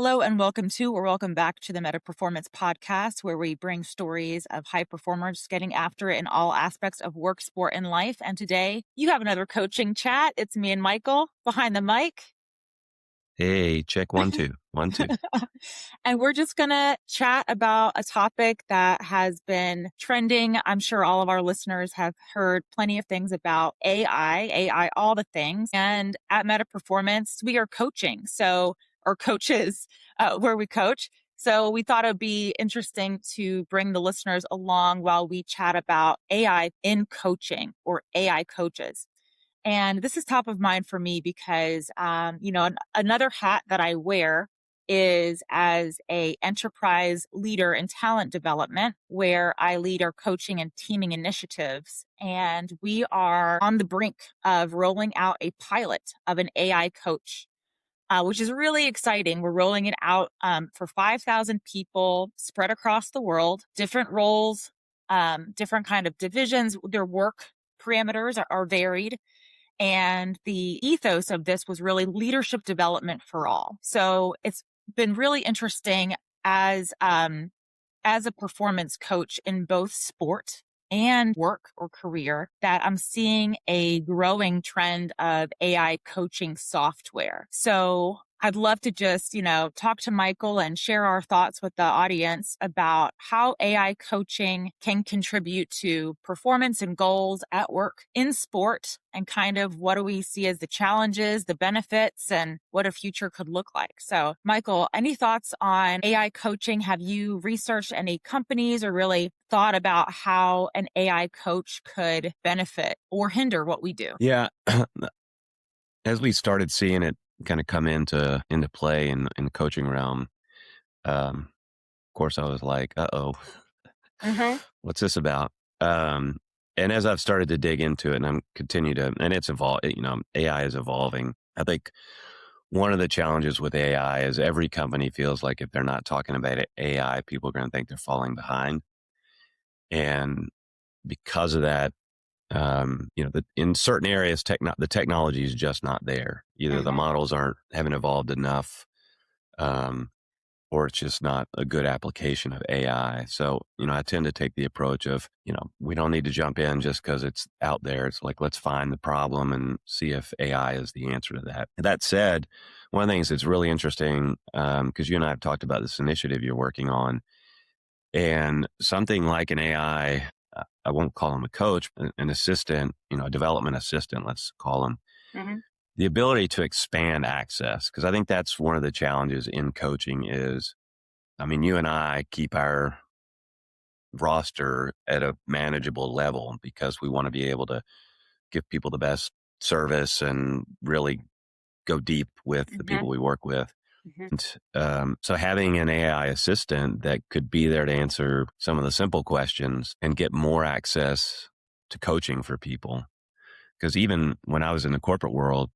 Hello and welcome to or welcome back to the Meta Performance Podcast, where we bring stories of high performers getting after it in all aspects of work, sport, and life. And today you have another coaching chat. It's me and Michael behind the mic. Hey, check 1, 2, 1, 2. And we're just going to chat about a topic that has been trending. I'm sure all of our listeners have heard plenty of things about AI, all the things. And at Meta Performance, we are coaching. Or coaches, where we coach. So we thought it'd be interesting to bring the listeners along while we chat about AI in coaching or AI coaches. And this is top of mind for me because, another hat that I wear is as a enterprise leader in talent development, where I lead our coaching and teaming initiatives. And we are on the brink of rolling out a pilot of an AI coach, which is really exciting. We're rolling it out for 5,000 people spread across the world, different roles, different kind of divisions. Their work parameters are varied. And the ethos of this was really leadership development for all. So it's been really interesting as a performance coach in both sport and work or career that I'm seeing a growing trend of AI coaching software. So I'd love to just, talk to Michael and share our thoughts with the audience about how AI coaching can contribute to performance and goals at work in sport, and kind of what do we see as the challenges, the benefits, and what a future could look like. So Michael, any thoughts on AI coaching? Have you researched any companies or really thought about how an AI coach could benefit or hinder what we do? Yeah. As we started seeing it kind of come into play in the coaching realm, of course, I was like, uh-oh, Mm-hmm. what's this about? And as I've started to dig into it and and it's evolved, AI is evolving. I think one of the challenges with AI is every company feels like if they're not talking about AI, people are going to think they're falling behind. And because of that, in certain areas, the technology is just not there. Either the Mm-hmm. models haven't evolved enough, um, or it's just not a good application of AI. So, I tend to take the approach of, we don't need to jump in just because it's out there. It's like, let's find the problem and see if AI is the answer to that. That said, one of the things that's really interesting, because you and I have talked about this initiative you're working on, and something like an AI, I won't call him a coach, an assistant, a development assistant, let's call him, Mm-hmm. the ability to expand access. Because I think that's one of the challenges in coaching is, you and I keep our roster at a manageable level because we want to be able to give people the best service and really go deep with the Mm-hmm. people we work with. Mm-hmm. And so having an AI assistant that could be there to answer some of the simple questions and get more access to coaching for people. Because even when I was in the corporate world,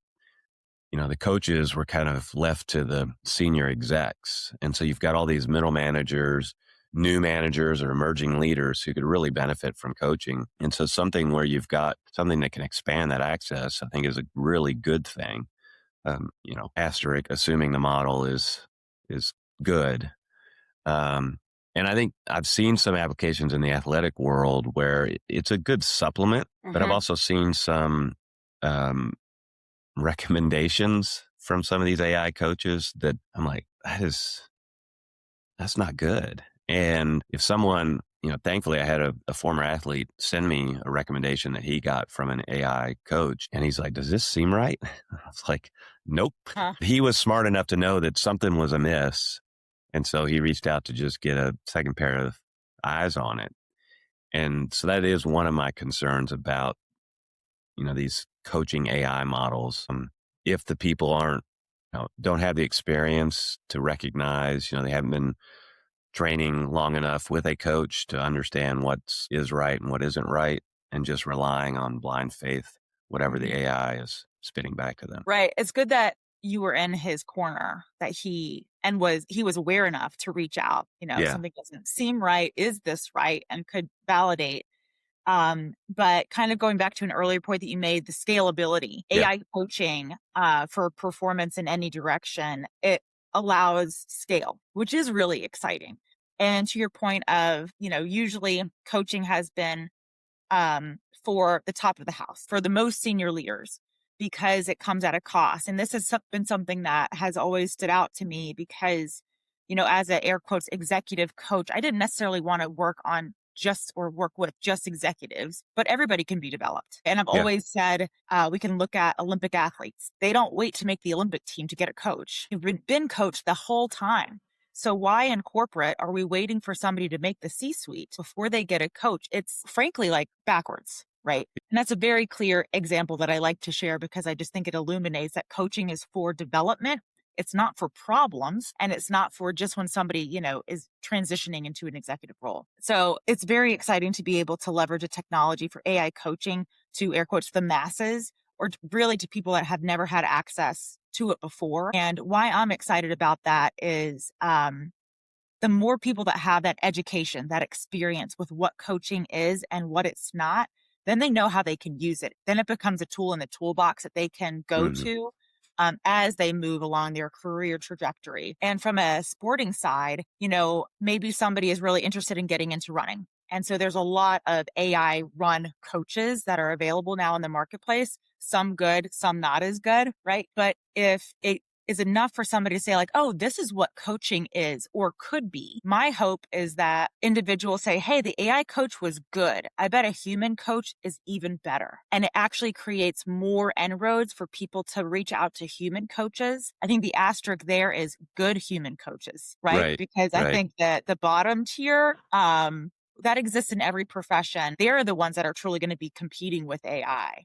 the coaches were kind of left to the senior execs. And so you've got all these middle managers, new managers, or emerging leaders who could really benefit from coaching. And so something where you've got something that can expand that access, I think is a really good thing. Asterisk, assuming the model is good. And I think I've seen some applications in the athletic world where it's a good supplement, but I've Mm-hmm. also seen some um, recommendations from some of these AI coaches that I'm like, that's not good. And if someone, thankfully I had a former athlete send me a recommendation that he got from an AI coach. And he's like, does this seem right? I was like, nope. Huh. He was smart enough to know that something was amiss. And so he reached out to just get a second pair of eyes on it. And so that is one of my concerns about, these coaching AI models. If the people don't have the experience to recognize, they haven't been training long enough with a coach to understand what is right and what isn't right, and just relying on blind faith, whatever the AI is spitting back to them. Right. It's good that you were in his corner, that he was aware enough to reach out. Yeah. Something doesn't seem right. Is this right? And could validate. But kind of going back to an earlier point that you made, the scalability, Yeah. AI coaching for performance in any direction. allows scale, which is really exciting. And to your point of, usually coaching has been for the top of the house, for the most senior leaders, because it comes at a cost. And this has been something that has always stood out to me because, as a air quotes executive coach, I didn't necessarily want to work on just or work with just executives, but everybody can be developed. And I've Yeah. always said we can look at Olympic athletes. They don't wait to make the Olympic team to get a coach. You've been coached the whole time. So why in corporate are we waiting for somebody to make the C-suite before they get a coach? It's frankly like backwards, right? And that's a very clear example that I like to share because I just think it illuminates that coaching is for development. It's not for problems and it's not for just when somebody, is transitioning into an executive role. So it's very exciting to be able to leverage a technology for AI coaching to air quotes the masses or really to people that have never had access to it before. And why I'm excited about that is the more people that have that education, that experience with what coaching is and what it's not, then they know how they can use it. Then it becomes a tool in the toolbox that they can go Hmm. to as they move along their career trajectory. And from a sporting side, maybe somebody is really interested in getting into running. And so there's a lot of AI run coaches that are available now in the marketplace, some good, some not as good, right? But if it is enough for somebody to say like, oh, this is what coaching is or could be. My hope is that individuals say, hey, the AI coach was good. I bet a human coach is even better. And it actually creates more inroads for people to reach out to human coaches. I think the asterisk there is good human coaches, right? Right. Because I Right. think that the bottom tier, that exists in every profession. They're the ones that are truly going to be competing with AI.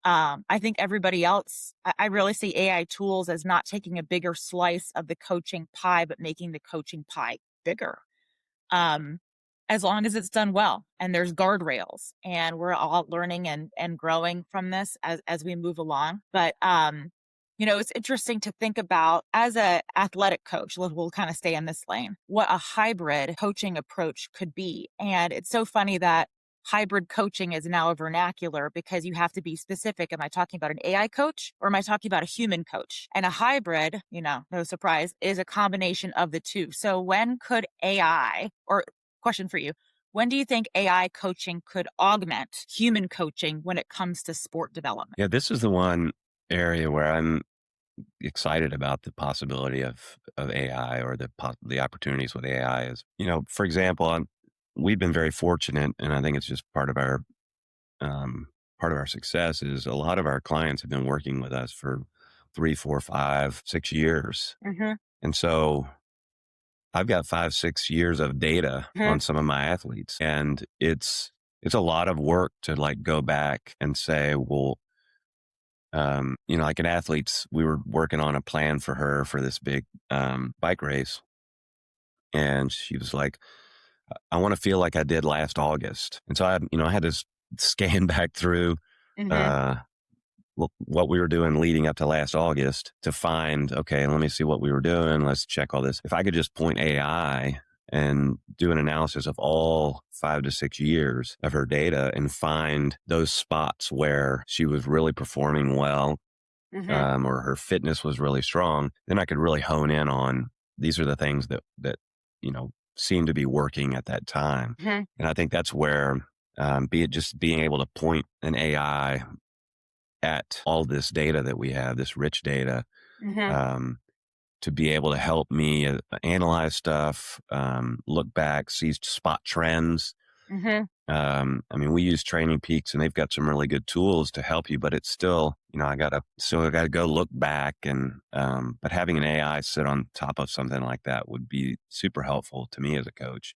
I think everybody else, I really see AI tools as not taking a bigger slice of the coaching pie, but making the coaching pie bigger. Um, as long as it's done well and there's guardrails and we're all learning and growing from this as we move along. But, it's interesting to think about as a athletic coach, we'll kind of stay in this lane, what a hybrid coaching approach could be. And it's so funny that hybrid coaching is now a vernacular because you have to be specific. Am I talking about an AI coach or am I talking about a human coach? And a hybrid, no surprise, is a combination of the two. So when could AI, or question for you, when do you think AI coaching could augment human coaching when it comes to sport development? Yeah. This is the one area where I'm excited about the possibility of AI or the opportunities with AI is, for example, we've been very fortunate, and I think it's just um, part of our success is a lot of our clients have been working with us for 3, 4, 5, 6 years. Mm-hmm. And so I've got 5, 6 years of data Mm-hmm. on some of my athletes, and it's a lot of work to like go back and say, well, like an athlete's, we were working on a plan for her for this big bike race, and she was like, I want to feel like I did last August. And so I had to scan back through Mm-hmm. uh, what we were doing leading up to last August to find, okay, let me see what we were doing. Let's check all this. If I could just point AI and do an analysis of all 5 to 6 years of her data and find those spots where she was really performing well, Mm-hmm. or her fitness was really strong, then I could really hone in on these are the things that seem to be working at that time. Mm-hmm. And I think that's where be it just being able to point an AI at all this data that we have, this rich data, Mm-hmm. um, to be able to help me analyze stuff, look back, see spot trends. Mm-hmm. I mean, we use Training Peaks, and they've got some really good tools to help you, but it's still, I gotta go look back, and but having an AI sit on top of something like that would be super helpful to me as a coach,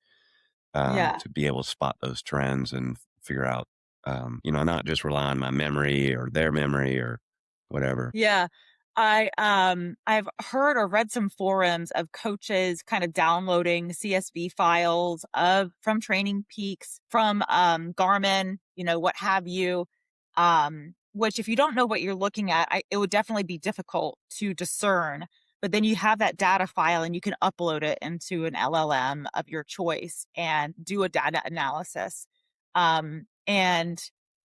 Yeah. to be able to spot those trends and figure out, not just rely on my memory or their memory or whatever. Yeah. I've heard or read some forums of coaches kind of downloading CSV files from Training Peaks, from Garmin, what have you. Which if you don't know what you're looking at, it would definitely be difficult to discern. But then you have that data file and you can upload it into an LLM of your choice and do a data analysis. And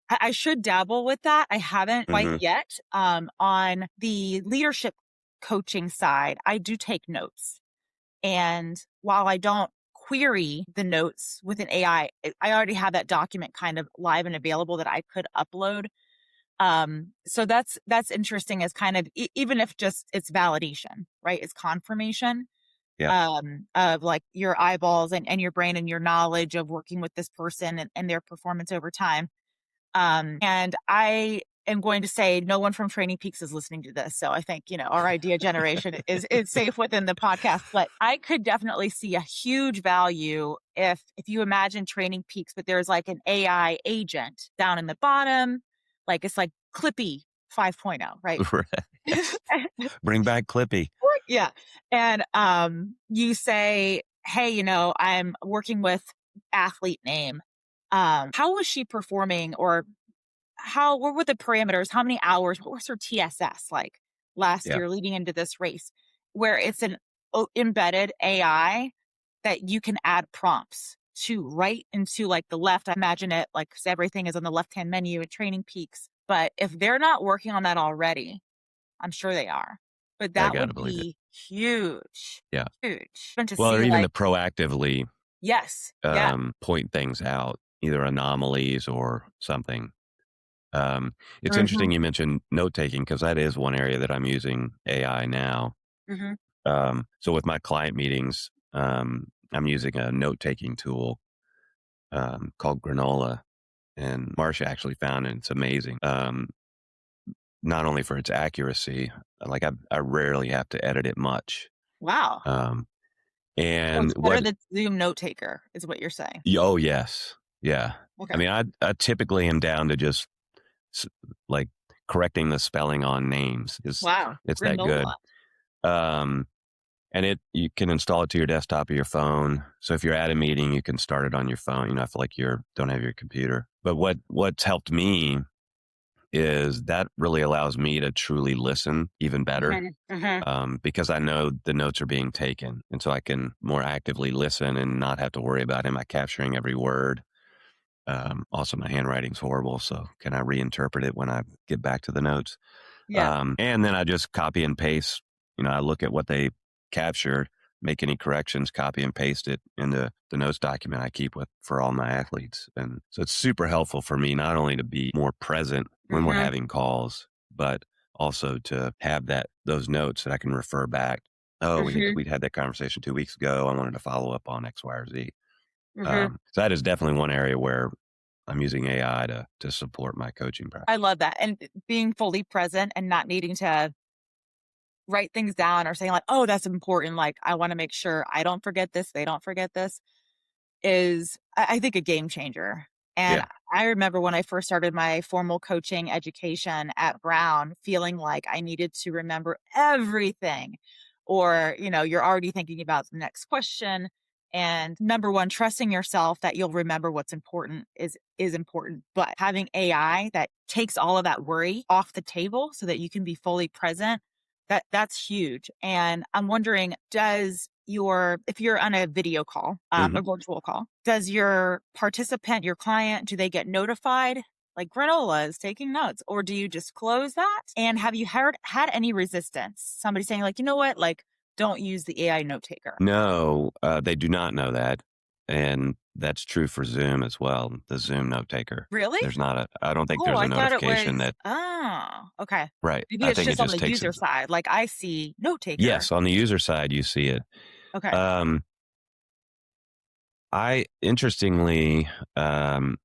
I should dabble with that. I haven't quite Hmm. yet on the leadership coaching side, I do take notes. And while I don't query the notes with an AI, I already have that document kind of live and available that I could upload. So that's interesting as kind of even if just it's validation, right? It's confirmation Yeah. of like your eyeballs and your brain and your knowledge of working with this person and their performance over time. And I am going to say no one from Training Peaks is listening to this. So I think, our idea generation is safe within the podcast, but I could definitely see a huge value if you imagine Training Peaks, but there's like an AI agent down in the bottom, like it's like Clippy 5.0, right? Bring back Clippy. Yeah. And you say, hey, I'm working with athlete name. How was she performing, or what were the parameters? How many hours? What was her TSS like last Yeah. year leading into this race? Where it's an embedded AI that you can add prompts to right into like the left. I imagine it like 'cause everything is on the left hand menu at Training Peaks. But if they're not working on that already, I'm sure they are. But I that got to would believe it. be huge, Yeah. huge. And to Well, or see even to like, proactively yes, yeah, point things out, either anomalies or something. It's hmm interesting you mentioned note taking because that is one area that I'm using AI now. hmm So with my client meetings, I'm using a note taking tool called Granola, and Marcia actually found it. It's amazing. Not only for its accuracy, like I rarely have to edit it much. wow. Um, So and it's better what than Zoom note taker, is what you're saying. Oh, yes. Yeah. I Okay. mean, I typically am down to just s like, correcting the spelling on names. Wow. It's that good. Granola. Um, and you can install it to your desktop or your phone. So if you're at a meeting, you can start it on your phone. You don't have to like don't have your computer. But what's helped me is that really allows me to truly listen even better, hmm hmm because I know the notes are being taken, and so I can more actively listen and not have to worry about am I capturing every word. Also, my handwriting's horrible, so can I reinterpret it when I get back to the notes? Yeah. And then I just copy and paste. I look at what they captured, make any corrections, copy and paste it into the notes document I keep with for all my athletes. And so it's super helpful for me not only to be more present when we're hmm having calls, but also to have those notes that I can refer back. Oh, hmm we'd had that conversation 2 weeks ago. I wanted to follow up on X, Y, or Z. hmm So that is definitely one area where I'm using AI to support my coaching I practice. love that. And being fully present and not needing to write things down or saying like, oh, that's important. Like, I want to make sure I don't forget this. They don't forget this. Is, I think, a game changer. And Yeah. I remember when I first started my formal coaching education at Brown, feeling like I needed to remember everything. Or, you're already thinking about the next question. And number one, trusting yourself that you'll remember what's important is important. But having AI that takes all of that worry off the table so that you can be fully present, that's huge. And I'm wondering, if you're on a video call, hmm a virtual call, does your participant, your client, do they get notified? Like Granola is taking notes, or do you just close that? And have you had any resistance? Somebody saying like, you know what, like don't use the AI note taker. No, they do not know that. And that's true for Zoom as well, the Zoom note taker. Really? I don't think Oh, there's a I thought it notification was. that, Oh, okay. right. Maybe I it's think it just on just the takes user it. side. Like I see note taker. Yes, on the user side, you see it. Okay. Um, I interestingly, because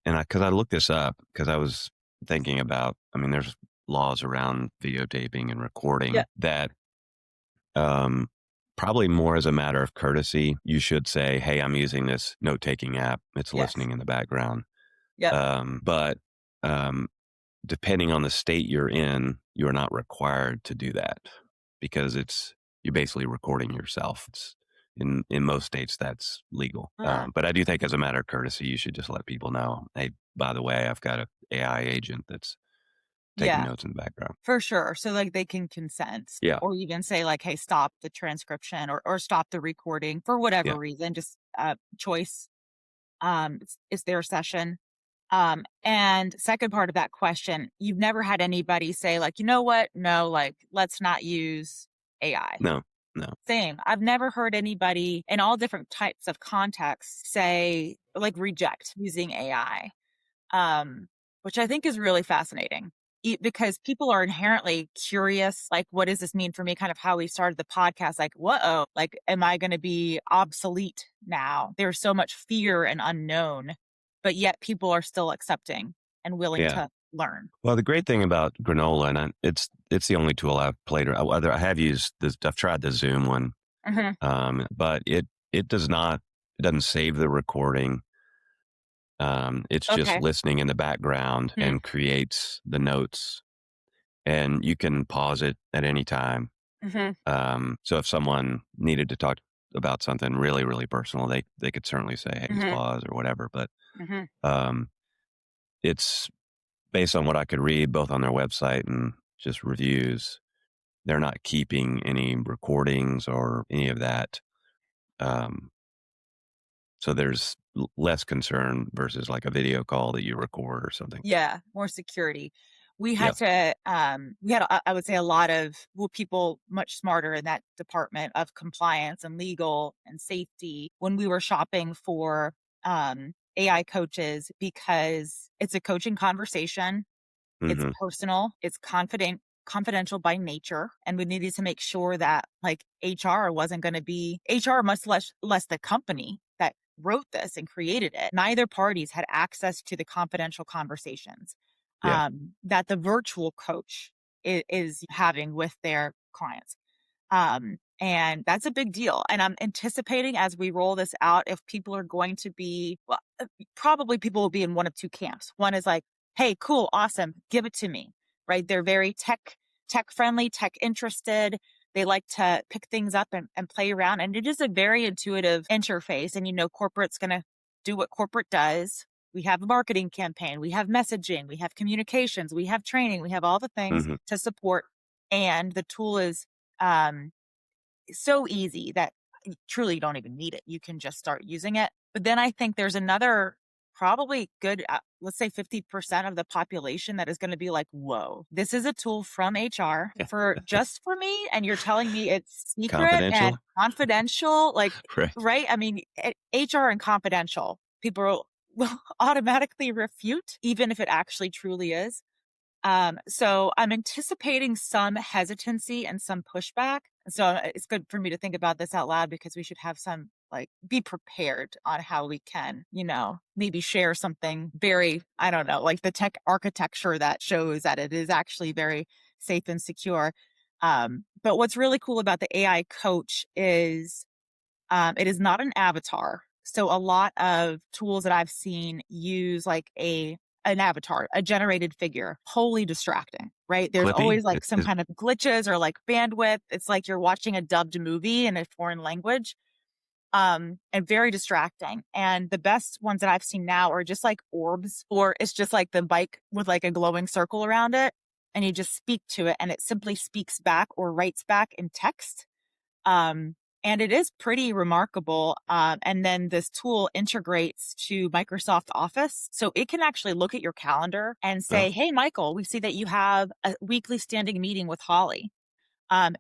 I looked this up because I was thinking about, I mean, there's laws around videotaping and Yeah. recording that Um, probably more as a matter of courtesy, you should say, "Hey, I'm using this note-taking app. It's Yes. listening in the background." Yep. But um, depending on the state you're in, you're not required to do that because you're basically recording yourself. It's in most states that's legal. Ah, But I do think as a matter of courtesy, you should just let people know, "Hey, by the way, I've got a AI agent that's taking yeah. notes in the background." For sure. So, like, they can consent Yeah, or even say, like, "Hey, stop the transcription or stop the recording," for whatever yeah, reason, just, choice. It's their session. And second part of that question, you've never had anybody say like, you know what? No, like, let's not use AI. No, no. Same. I've never heard anybody in all different types of contexts say like reject using AI, um, which I think is really fascinating because people are inherently curious. Like, what does this mean for me? Kind of how we started the podcast. Like, whoa, like, am I going to be obsolete now? There's so much fear and unknown, but yet people are still accepting and willing Yeah. to learn. Well, the great thing about Granola, and it's the only tool I've played. I have used this. I've tried the Zoom one, Hmm. but it does not. It doesn't save the recording. It's just Okay. listening in the background Hmm. and creates the notes, and you can pause it at any time. Hmm. So if someone needed to talk about something really, really personal, they could certainly say, "Hey, just Hmm. pause" or whatever. But Hmm. um, it's based on what I could read both on their website and just reviews. They're not keeping any recordings or any of that. Um, so there's less concern versus like a video call that you record or something. Yeah, more security. We Yeah. had to, I would say a lot of people much smarter in that department of compliance and legal and safety when we were shopping for AI coaches because it's a coaching conversation. It's Hmm. personal, it's confidential by nature, and we needed to make sure that, like, HR wasn't gonna be HR, much less the company that wrote this and created it. Neither parties had access to the confidential conversations, Yeah. that the virtual coach is having with their clients. And that's a big deal. And I'm anticipating as we roll this out, if people are going to be, well, probably people will be in one of two camps. One is like, hey, cool, awesome, give it to me, right? They're very tech friendly, tech interested. They like to pick things up and play around. And it is a very intuitive interface. And, corporate's going to do what corporate does. We have a marketing campaign, we have messaging, we have communications, we have training, we have all the things Hmm. to support. And the tool is um, so easy that you truly don't even need it. You can just start using it. But then I think there's another probably good, let's say 50% of the population that is going to be like, whoa, this is a tool from HR for just for me. And you're telling me it's secret and Confidential. confidential. Like, Right. right? I mean, HR and confidential, people will automatically refute, even if it actually truly is. So I'm anticipating some hesitancy and some pushback. So it's good for me to think about this out loud because we should have some like be prepared on how we can, maybe share something very, I don't know, like the tech architecture that shows that it is actually very safe and secure. But what's really cool about the AI coach is it is not an avatar. So a lot of tools that I've seen use like an avatar, a generated figure, wholly distracting, right? There's Clippy always like some kind of glitches or like bandwidth. It's like you're watching a dubbed movie in a foreign language. And very distracting. And the best ones that I've seen now are just like orbs, or it's just like the bike with like a glowing circle around it. And you just speak to it and it simply speaks back or writes back in text. Um, and it is pretty remarkable. And then this tool integrates to Microsoft Office. So it can actually look at your calendar and oh, say, hey, Michael, we see that you have a weekly standing meeting with Holly. Um,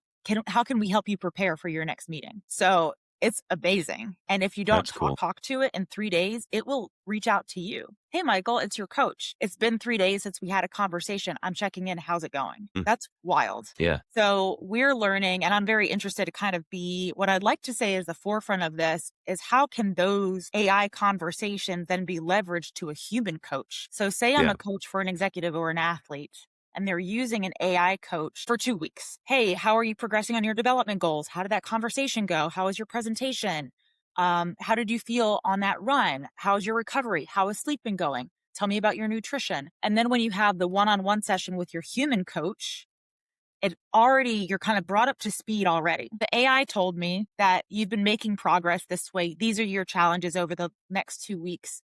how can we help you prepare for your next meeting? So it's amazing. And if you don't that's cool. talk to it in 3 days, it will reach out to you. Hey, Michael, it's your coach. It's been 3 days since we had a conversation. I'm checking in. How's it going? Mm. That's wild. Yeah. So we're learning, and I'm very interested to kind of be what I'd like to say is the forefront of this is how can those AI conversations then be leveraged to a human coach? So say I'm Yeah. a coach for an executive or an athlete and they're using an AI coach for 2 weeks. Hey, how are you progressing on your development goals? How did that conversation go? How was your presentation? How did you feel on that run? How's your recovery? How has sleep been going? Tell me about your nutrition. And then when you have the one-on-one session with your human coach, you're kind of brought up to speed already. The AI told me that you've been making progress this way. These are your challenges over the next 2 weeks.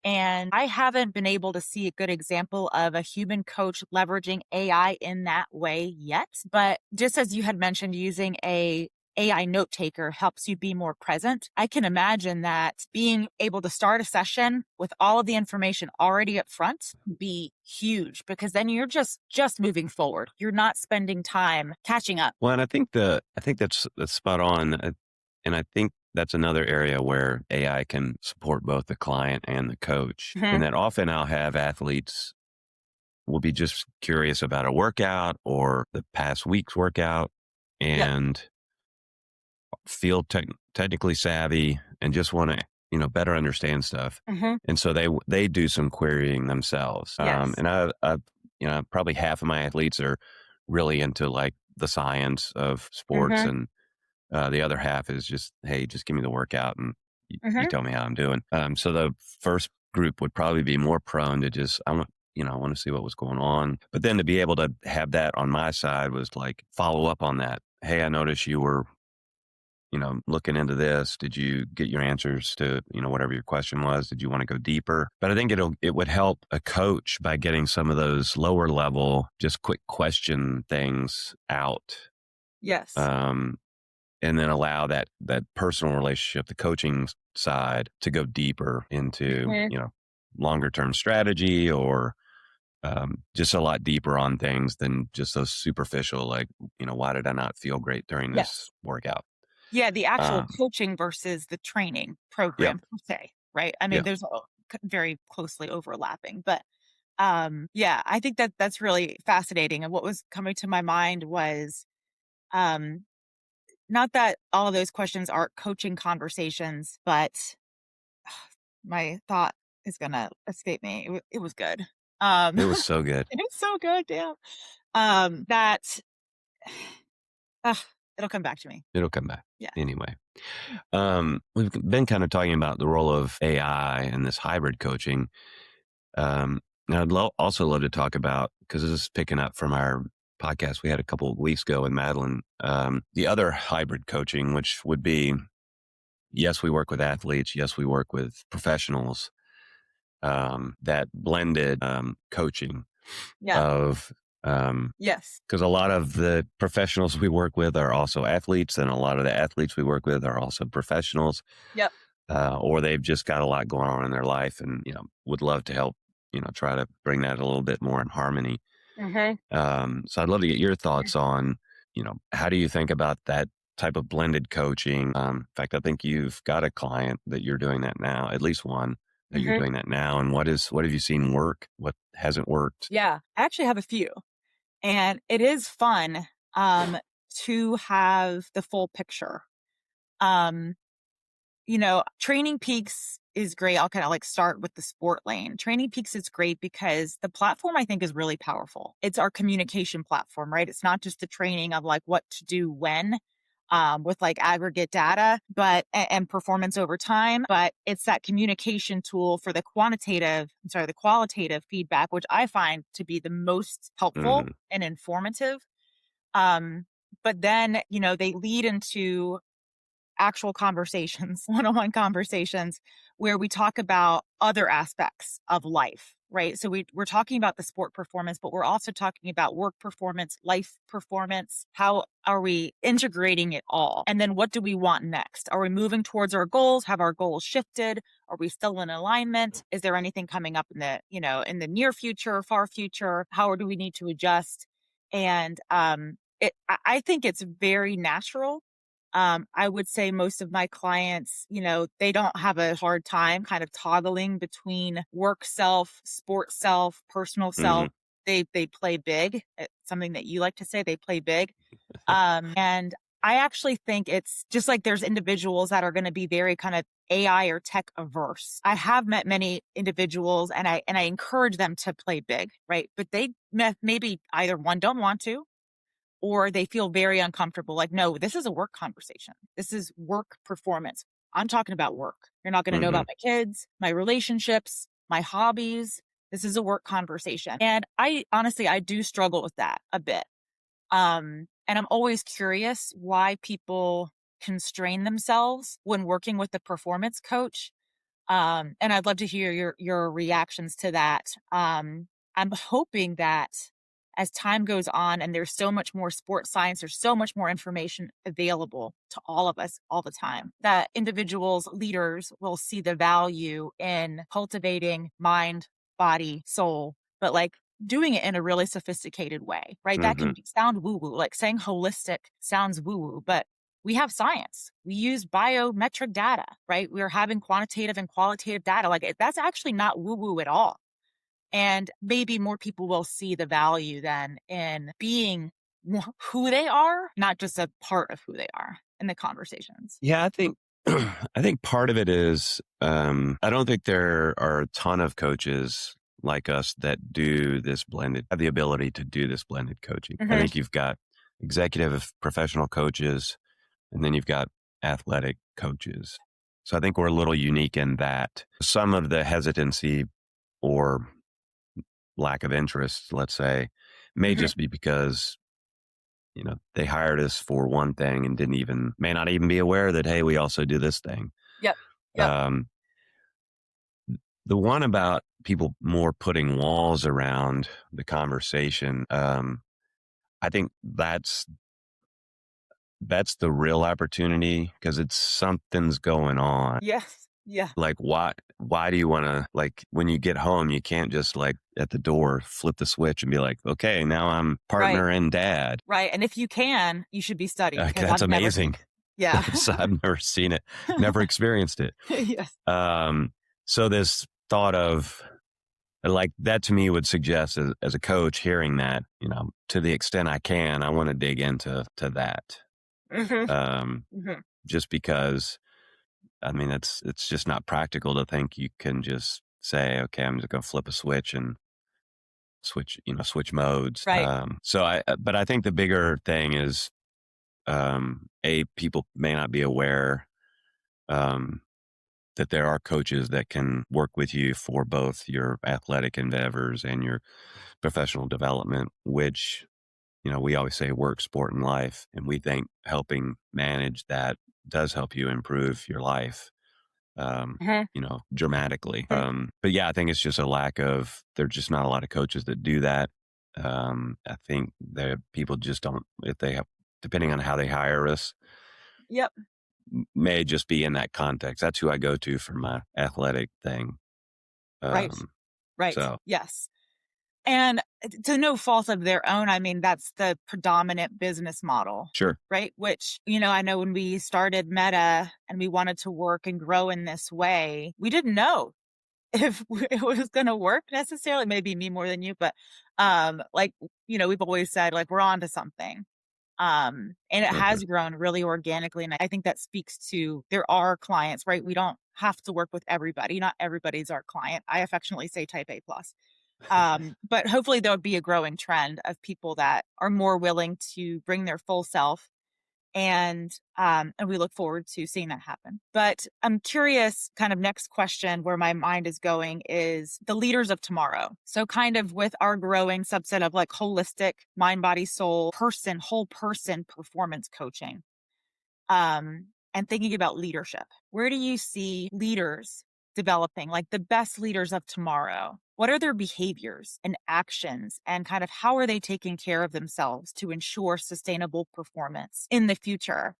And I haven't been able to see a good example of a human coach leveraging AI in that way yet. But just as you had mentioned, using a AI note taker helps you be more present. I can imagine that being able to start a session with all of the information already up front be huge, because then you're just moving forward. You're not spending time catching up. Well, and I think that's spot on, and I think that's another area where AI can support both the client and the coach. Mhm. And that often I'll have athletes will be just curious about a workout or the past week's workout Yep. and feel technically savvy and just want to, better understand stuff. Mhm. And so they do some querying themselves. Yes. And probably half of my athletes are really into like the science of sports, Mhm. and the other half is just, hey, just give me the workout and you Mhm. tell me how I'm doing. So the first group would probably be more prone to just, I want to see what was going on. But then to be able to have that on my side was like follow up on that. Hey, I noticed you were, looking into this. Did you get your answers to, whatever your question was? Did you want to go deeper? But I think it would help a coach by getting some of those lower level, just quick question things out. Yes. Um, and then allow that personal relationship, the coaching side, to go deeper into, Mhm. longer term strategy, or just a lot deeper on things than just those superficial, like, why did I not feel great during this Yes. workout? Yeah, the actual Um, coaching versus the training yep, program per se, right? I mean, yep. there's very closely overlapping, but yeah, I think that that's really fascinating. And what was coming to my mind was um, not that all of those questions are coaching conversations, but my thought is gonna escape me. It was good. It was so good. It's so good, damn. That uh, it'll come back to me. It'll come back Yeah. anyway. We've been kind of talking about the role of AI and this hybrid coaching. And also love to talk about, because this is picking up from our podcast we had a couple of weeks ago with Madeline, the other hybrid coaching, which would be, yes, we work with athletes. Yes, we work with professionals. That blended coaching Yeah. of, Yes. because a lot of the professionals we work with are also athletes, and a lot of the athletes we work with are also professionals, Yep. or they've just got a lot going on in their life, and would love to help, try to bring that a little bit more in harmony. Mhm. So I'd love to get your thoughts on, how do you think about that type of blended coaching? In fact, I think you've got a client that you're doing that now, at least one that you're Mhm. doing that now. And what have you seen work? What hasn't worked? Yeah. I actually have a few. And it is fun, to have the full picture. Um, Training Peaks is great. I'll kind of like start with the sport lane. Training Peaks is great because the platform I think is really powerful. It's our communication platform, right? It's not just the training of like what to do when, with like aggregate data, and performance over time, but it's that communication tool for the qualitative feedback, which I find to be the most helpful Mm-hmm. and informative. Um, but then, they lead into actual conversations, one-on-one conversations where we talk about other aspects of life, right? So we're talking about the sport performance, but we're also talking about work performance, life performance. How are we integrating it all? And then what do we want next? Are we moving towards our goals? Have our goals shifted? Are we still in alignment? Is there anything coming up in the near future, far future? How do we need to adjust? And I think it's very natural. I would say most of my clients, they don't have a hard time kind of toggling between work self, sport self, personal Mm-hmm. self. They play big. It's something that you like to say, they play big. And I actually think it's just like there's individuals that are going to be very kind of AI or tech averse. I have met many individuals, and I encourage them to play big, right? But they maybe either one don't want to, or they feel very uncomfortable. Like, no, this is a work conversation. This is work performance. I'm talking about work. You're not going to know Mm-hmm. about my kids, my relationships, my hobbies. This is a work conversation. And I do struggle with that a bit. And I'm always curious why people constrain themselves when working with a performance coach. And I'd love to hear your reactions to that. I'm hoping that as time goes on and there's so much more sports science, there's so much more information available to all of us all the time, that individuals, leaders will see the value in cultivating mind, body, soul, but like doing it in a really sophisticated way, right? That Hmm. can sound woo woo, like saying holistic sounds woo woo, but we have science. We use biometric data, right? We're having quantitative and qualitative data. That's actually not woo woo at all. And maybe more people will see the value then in being who they are, not just a part of who they are in the conversations. Yeah, I think I think part of it is I don't think there are a ton of coaches like us that do this blended, have the ability to do this blended coaching. I Hmm. think you've got executive professional coaches, and then you've got athletic coaches. So I think we're a little unique in that some of the hesitancy or lack of interest, let's say, may Hmm. just be because they hired us for one thing and may not even be aware that, hey, we also do this thing. Yep. Yep. Um, the one about people more putting walls around the conversation, I think that's the real opportunity because it's something's going on. Yes. Yeah. Like, why do you want to, like, when you get home, you can't just like at the door flip the switch and be like, okay, now I'm Right. partner and dad. Right. And if you can, you should be studying because That's I've never, amazing. yeah. I've never seen it, never experienced it. Yes. Um, so this thought of like that to me would suggest as a coach hearing that, to the extent I can, I want to dig into that. Hmm. Um, Hmm. just because I mean, it's just not practical to think you can just say, okay, I'm just going to flip a switch and switch modes. Right. But I think the bigger thing is, people may not be aware, um, that there are coaches that can work with you for both your athletic endeavors and your professional development, which, we always say work, sport, and life. And we think helping manage that does help you improve your life, Hmm. dramatically. But yeah, I think it's just there's just not a lot of coaches that do that. I think that people just don't, if they have, depending on how they hire us, Yep. may just be in that context. That's who I go to for my athletic thing. Right. Um, Right. so Yes. And to no fault of their own, I mean, that's the predominant business model, sure. right? Which, I know when we started Meta and we wanted to work and grow in this way, we didn't know if it was going to work necessarily. Maybe me more than you, but like, we've always said, like, we're on to something. And it Uh-huh. has grown really organically. And I think that speaks to there are clients, right? We don't have to work with everybody. Not everybody's our client. I affectionately say type A plus. But hopefully there'll be a growing trend of people that are more willing to bring their full self, and we look forward to seeing that happen. But I'm curious, kind of next question where my mind is going is the leaders of tomorrow. So kind of with our growing subset of like holistic mind, body, soul, person, whole person performance coaching, and thinking about leadership. Where do you see leaders developing, like the best leaders of tomorrow? What are their behaviors and actions, and kind of how are they taking care of themselves to ensure sustainable performance in the future?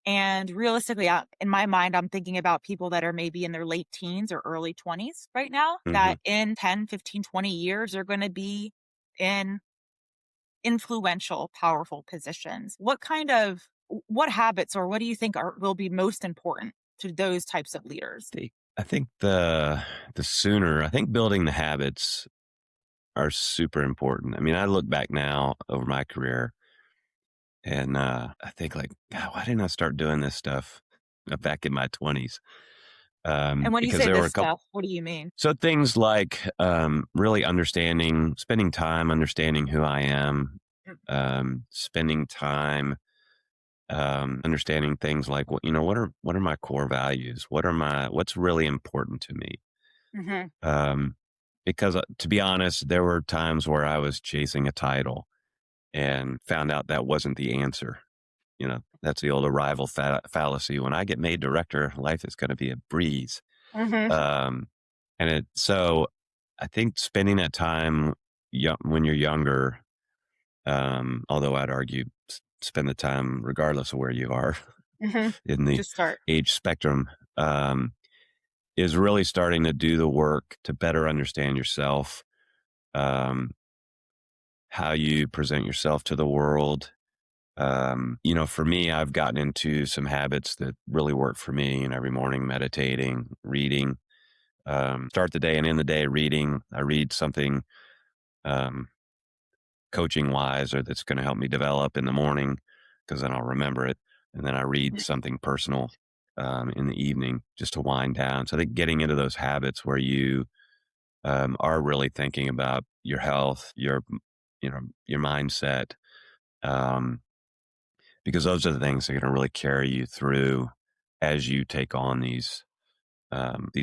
And realistically, in my mind, I'm thinking about people that are maybe in their late teens or early 20s right now, Hmm. that in 10, 15, 20 years are going to be in influential, powerful positions. What habits or what do you think will be most important to those types of leaders? I think the sooner, I think building the habits are super important. I mean, I look back now over my career and I think like, God, why didn't I start doing this stuff back in my 20s? And when you Because say there were this a couple. stuff, what do you mean? So things like really spending time understanding who I am, spending time understanding things like what are my core values, what's really important to me. Mm-hmm. Um, because to be honest, there were times where I was chasing a title and found out that wasn't the answer. That's the old arrival fallacy. When I get made director, life is going to be a breeze. Mm-hmm. Um, so I think spending that time when you're younger, Although I'd argue spend the time regardless of where you are Hmm. in the Just start. age spectrum, is really starting to do the work to better understand yourself, um, how you present yourself to the world. For me, I've gotten into some habits that really work for me. And every morning, meditating, reading, start the day and end the day reading. I read something um, coaching wise or that's going to help me develop in the morning because then I'll remember it. And then I read something personal in the evening just to wind down. So I think getting into those habits where you are really thinking about your health, your mindset, um, because those are the things that are going to really carry you through as you take on these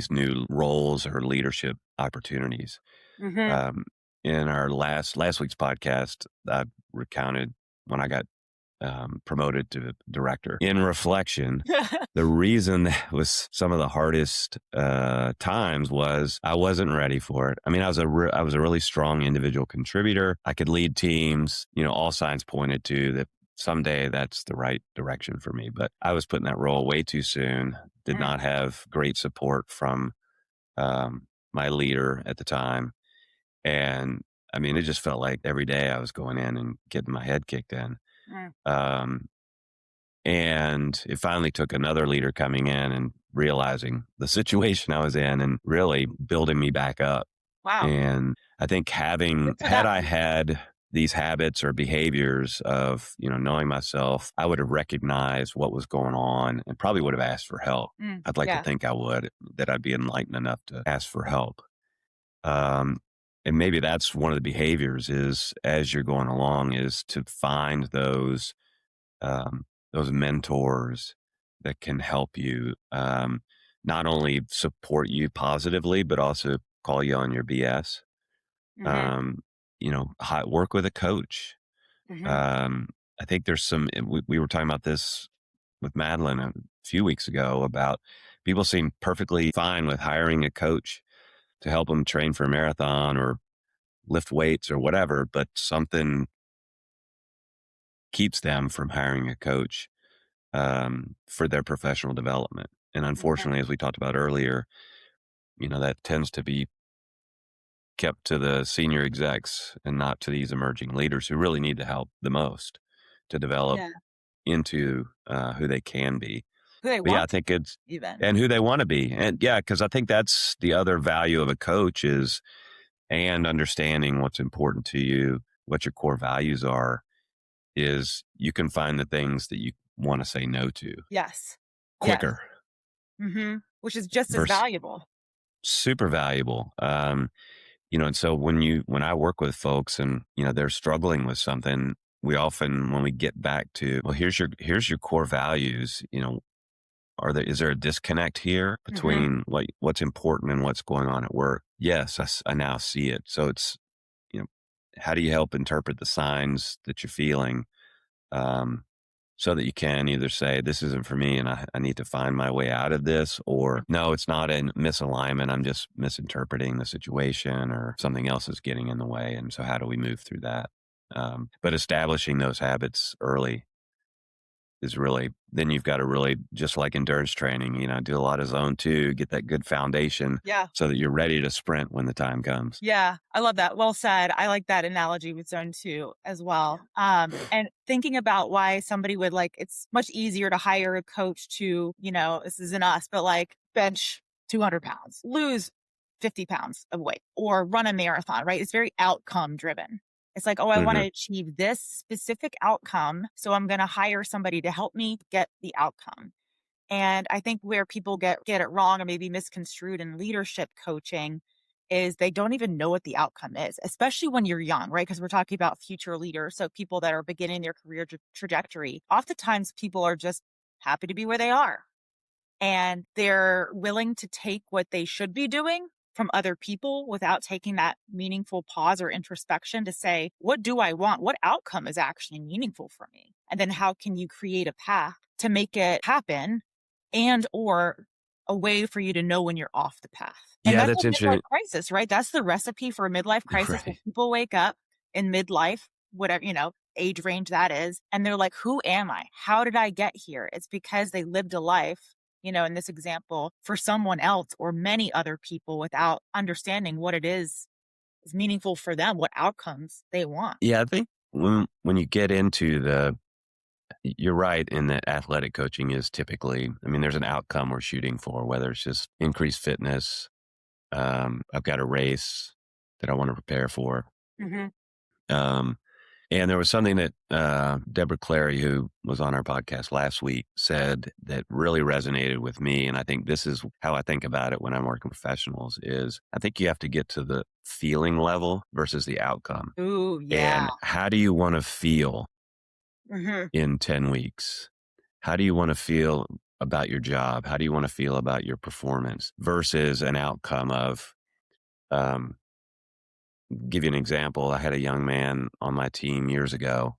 new roles or leadership opportunities. Hmm. Um, in our last week's podcast, I recounted when I got promoted to director. In reflection, the reason that was some of the hardest times was I wasn't ready for it. I mean, I was a really strong individual contributor. I could lead teams. All signs pointed to that someday that's the right direction for me. But I was put in that role way too soon. Did Mm, not have great support from my leader at the time, and I mean, it just felt like every day I was going in and getting my head kicked in. mm. Um, and it finally took another leader coming in and realizing the situation I was in and really building me back up. Wow. And I think Good for had them. I had these habits or behaviors of, knowing myself, I would have recognized what was going on and probably would have asked for help. I'd like to Yeah. think that I'd be enlightened enough to ask for help. Um, and maybe that's one of the behaviors is as you're going along is to find um, those mentors that can help you not only support you positively, but also call you on your BS. Hmm. Um, work with a coach. Hmm. Um, I think there's we were talking about this with Madeline a few weeks ago about people seem perfectly fine with hiring a coach to help them train for a marathon or lift weights or whatever, but something keeps them from hiring a coach for their professional development. And Hmm. unfortunately, as we talked about earlier, that tends to be kept to the senior execs and not to these emerging leaders who really need the help the most to develop Yeah. into who they can be. Who they But yeah, want I think it's, even. and who they want to be. And yeah, because I think that's the other value of a coach is, and understanding what's important to you, what your core values are, is you can find the things that you want to say no to Yes. Yes. quicker Which is just as versus valuable. super valuable. And so when I work with folks and, they're struggling with something, we often, when we get back to, well, here's your core values, is there a disconnect here Hmm. between what's important and what's going on at work? Yes, I now see it. So it's, you know, how do you help interpret the signs that you're feeling? Um, so that you can either say, this isn't for me and I need to find my way out of this, or no, it's not a misalignment. I'm just misinterpreting the situation or something else is getting in the way. And so how do we move through that? But establishing those habits early is really, then you've got to really, just like endurance training, do a lot of zone two, get that good foundation Yeah. so that you're ready to sprint when the time comes. Yeah, I love that. Well said. I like that analogy with zone 2 as well. And thinking about why somebody would like it's much easier to hire a coach to, this isn't us, but like bench 200 pounds, lose 50 pounds of weight, or run a marathon, right? It's very outcome driven. It's like, oh, I want to Hmm. achieve this specific outcome. So I'm going to hire somebody to help me get the outcome. And I think where people get it wrong or maybe misconstrued in leadership coaching is they don't even know what the outcome is, especially when you're young, right? Because we're talking about future leaders. So people that are beginning their career trajectory, oftentimes people are just happy to be where they are and they're willing to take what they should be doing from other people without taking that meaningful pause or introspection to say, what do I want? What outcome is actually meaningful for me? And then how can you create a path to make it happen and or a way for you to know when you're off the path? And Yeah, that's that's a midlife interesting. crisis, right? That's the recipe for a midlife crisis when Right. people wake up in midlife whatever, age range that is. And they're like, who am I? How did I get here? It's because they lived a life, in this example, for someone else or many other people without understanding what it is meaningful for them, what outcomes they want. Yeah, I think when you get into you're right in that athletic coaching is typically, I mean, there's an outcome we're shooting for, whether it's just increased fitness. I've got a race that I want to prepare for. Hmm. Um, and there was something that Deborah Clary, who was on our podcast last week, said that really resonated with me. And I think this is how I think about it when I'm working with professionals is I think you have to get to the feeling level versus the outcome. Ooh, yeah. And how do you want to feel Hmm. in 10 weeks? How do you want to feel about your job? How do you want to feel about your performance versus an outcome of, um, give you an example. I had a young man on my team years ago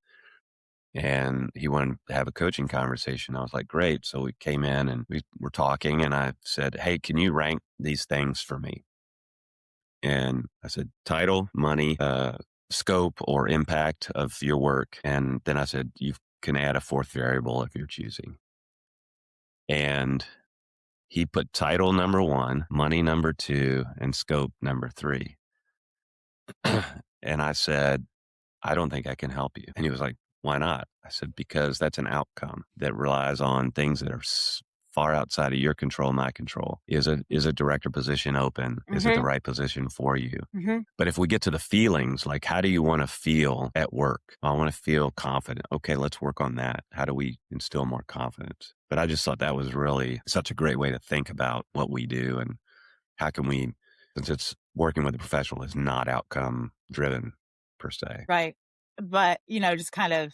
and he wanted to have a coaching conversation. I was like, great. So we came in and we were talking and I said, hey, can you rank these things for me? And I said, title, money, scope or impact of your work. And then I said, you can add a fourth variable if you're choosing. And he put title number one, money number two, and scope number three. And I said, I don't think I can help you. And he was like, why not? I said, because that's an outcome that relies on things that are far outside of your control, my control. Is a director position open? Is it the Hmm. right position for you? Hmm. But if we get to the feelings, like how do you want to feel at work? I want to feel confident. Okay, let's work on that. How do we instill more confidence? But I just thought that was really such a great way to think about what we do and how can we, since it's working with a professional is not outcome driven per se. Right. But, just kind of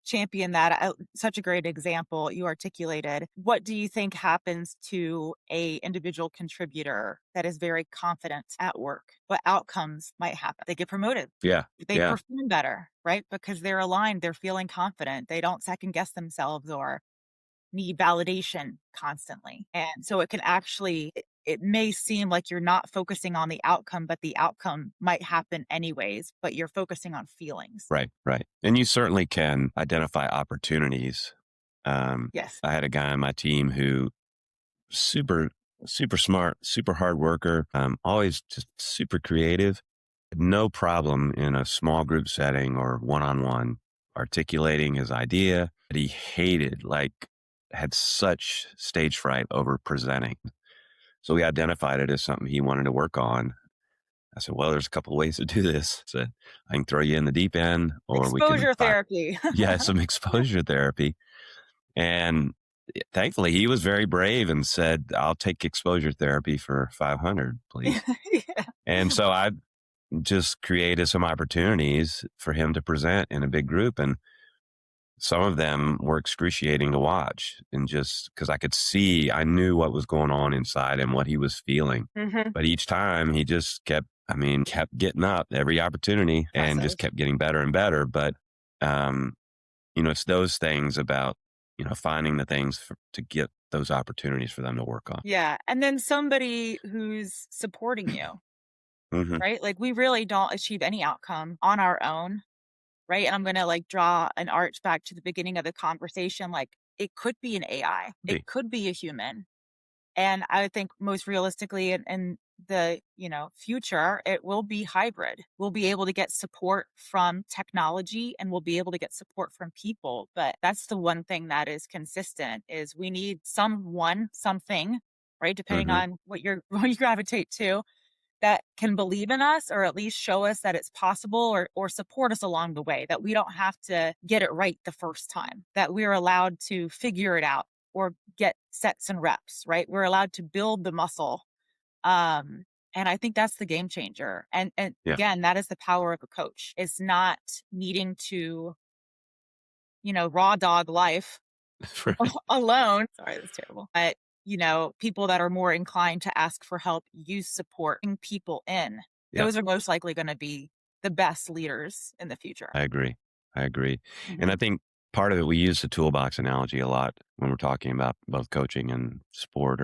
champion that. Such a great example you articulated. What do you think happens to a individual contributor that is very confident at work? What outcomes might happen? They get promoted. Yeah. They Yeah. perform better, right? Because they're aligned, they're feeling confident. They don't second guess themselves or need validation constantly. And so it can actually it may seem like you're not focusing on the outcome, but the outcome might happen anyways, but you're focusing on feelings. Right. Right. And you certainly can identify opportunities. Yes. I had a guy on my team who super, super smart, super hard worker, always just super creative. No problem in a small group setting or one-on-one articulating his idea. But he hated, like, had such stage fright over presenting. So we identified it as something he wanted to work on. I said, well, there's a couple of ways to do this. I said, I can throw you in the deep end or we can Exposure therapy. yeah, some exposure therapy. And thankfully he was very brave and said, I'll take exposure therapy for 500, please. Yeah. And so I just created some opportunities for him to present in a big group. And some of them were excruciating to watch. And just because I could see, I knew what was going on inside and what he was feeling. Hmm. But each time he just kept getting up every opportunity and just Impressive. kept getting better and better. But, it's those things about, finding the things to get those opportunities for them to work on. Yeah. And then somebody who's supporting you, Hmm. right? Like we really don't achieve any outcome on our own, right? And I'm going to like draw an arch back to the beginning of the conversation. Like it could be an AI, it could be a human. And I think most realistically in the, future, it will be hybrid. We'll be able to get support from technology and we'll be able to get support from people. But that's the one thing that is consistent is we need something, right? Depending Hmm. on what you're what you gravitate to, that can believe in us or at least show us that it's possible or support us along the way, that we don't have to get it right the first time, that we're allowed to figure it out or get sets and reps, right? We're allowed to build the muscle. Um, and I think that's the game changer. And Yeah. again, that is the power of a coach. It's not needing to, raw dog life Right. alone. Sorry, that's terrible. But, people that are more inclined to ask for help, use support, bring people in. Yeah. Those are most likely going to be the best leaders in the future. I agree. I agree. And I Hmm. think part of it, we use the toolbox analogy a lot when we're talking about both coaching and sport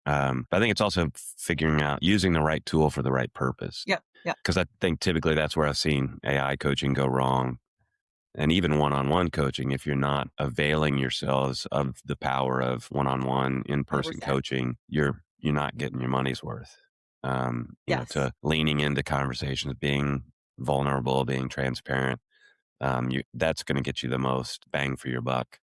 but I think it's also figuring out using the right tool for the right purpose. Yep. Yep. Because I think typically that's where I've seen AI coaching go wrong. And even one-on-one coaching, if you're not availing yourselves of the power of one-on-one in-person 100%. coaching, you're not getting your money's worth. Yes. To leaning into conversations, being vulnerable, being transparent, that's going to get you the most bang for your buck.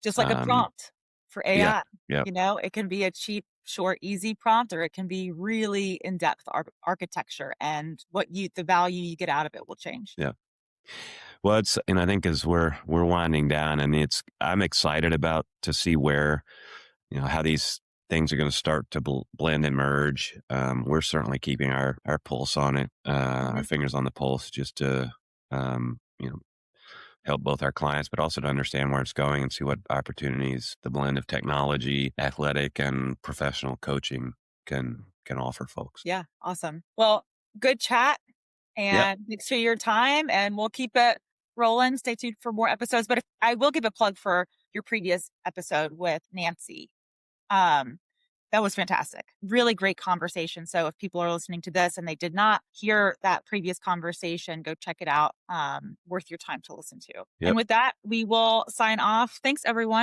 Just like a Um, prompt for yeah, AI. yeah, It can be a cheap, short, easy prompt, or it can be really in-depth architecture, and the value you get out of it will change. yeah. Well, and I think as we're winding down, and I'm excited about to see where how these things are going to start to blend and merge. We're certainly keeping our pulse on it, our Mhm. fingers on the pulse, just to um, you know help both our clients, but also to understand where it's going and see what opportunities the blend of technology, athletic, and professional coaching can offer folks. Yeah, awesome. Well, good chat, Yeah, and thanks for your time, and we'll keep it rolling. Stay tuned for more episodes, but if I will give a plug for your previous episode with Nancy. Um, that was fantastic. Really great conversation. So if people are listening to this and they did not hear that previous conversation, go check it out. Worth your time to listen to. And yep. with that, we will sign off. Thanks, everyone.